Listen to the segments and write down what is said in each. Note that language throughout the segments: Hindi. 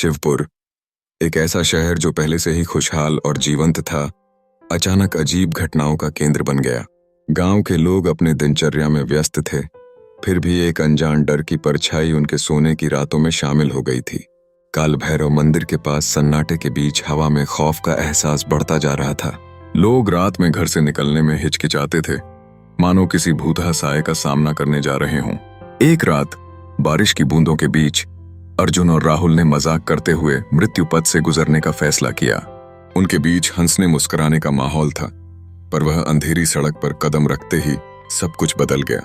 शिवपुर, एक ऐसा शहर जो पहले से ही खुशहाल और जीवंत था, अचानक अजीब घटनाओं का केंद्र बन गया। गांव के लोग अपने दिनचर्या में व्यस्त थे, फिर भी एक अनजान डर की परछाई उनके सोने की रातों में शामिल हो गई थी। काल भैरव मंदिर के पास सन्नाटे के बीच हवा में खौफ का एहसास बढ़ता जा रहा था। लोग रात में घर से निकलने में हिचकिचाते थे, मानो किसी भूतहा साये का सामना करने जा रहे हों। एक रात बारिश की बूंदों के बीच अर्जुन और राहुल ने मजाक करते हुए मृत्यु पथ से गुजरने का फैसला किया। उनके बीच हंसने मुस्कुराने का माहौल था, पर वह अंधेरी सड़क पर कदम रखते ही सब कुछ बदल गया।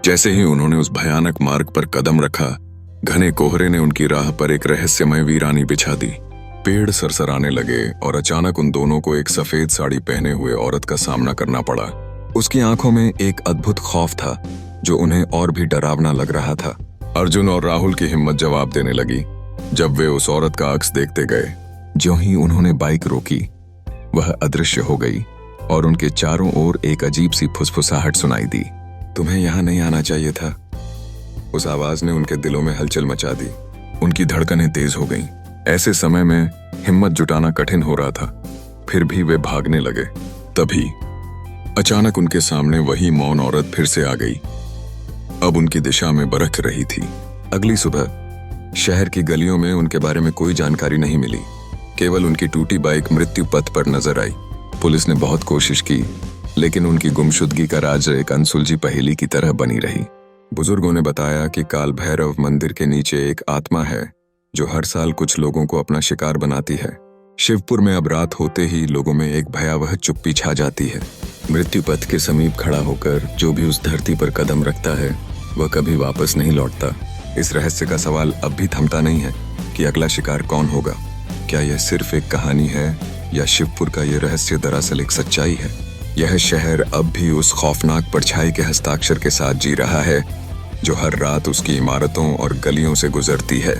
जैसे ही उन्होंने उस भयानक मार्ग पर कदम रखा, घने कोहरे ने उनकी राह पर एक रहस्यमय वीरानी बिछा दी। पेड़ सरसराने लगे और अचानक उन दोनों को एक सफेद साड़ी पहने हुए औरत का सामना करना पड़ा। उसकी आंखों में एक अद्भुत खौफ था जो उन्हें और भी डरावना लग रहा था। अर्जुन और राहुल की हिम्मत जवाब देने लगी जब वे उस औरत का अक्स देखते गए। ज्यों ही उन्होंने बाइक रोकी, वह अदृश्य हो गई और उनके चारों ओर एक अजीब सी फुसफुसाहट सुनाई दी। तुम्हें यहाँ नहीं आना चाहिए था। उस आवाज ने उनके दिलों में हलचल मचा दी। उनकी धड़कनें तेज हो गईं। ऐसे समय में हिम्मत जुटाना कठिन हो रहा था, फिर भी वे भागने लगे। तभी अचानक उनके सामने वही मौन औरत फिर से आ गई, अब उनकी दिशा में बरक रही थी। अगली सुबह शहर की गलियों में उनके बारे में कोई जानकारी नहीं मिली, केवल उनकी टूटी बाइक मृत्यु पथ पर नजर आई। पुलिस ने बहुत कोशिश की, लेकिन उनकी गुमशुदगी का राज एक अनसुलझी पहेली की तरह बनी रही। बुजुर्गों ने बताया कि काल भैरव मंदिर के नीचे एक आत्मा है जो हर साल कुछ लोगों को अपना शिकार बनाती है। शिवपुर में अब रात होते ही लोगों में एक भयावह चुप्पी छा जाती है। मृत्यु पथ के समीप खड़ा होकर जो भी उस धरती पर कदम रखता है, वह कभी वापस नहीं लौटता। इस रहस्य का सवाल अब भी थमता नहीं है कि अगला शिकार कौन होगा। क्या यह सिर्फ एक कहानी है या शिवपुर का यह रहस्य दरअसल एक सच्चाई है? यह शहर अब भी उस खौफनाक परछाई के हस्ताक्षर के साथ जी रहा है जो हर रात उसकी इमारतों और गलियों से गुजरती है।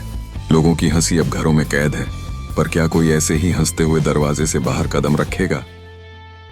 लोगों की हंसी अब घरों में कैद है, पर क्या कोई ऐसे ही हंसते हुए दरवाजे से बाहर कदम रखेगा?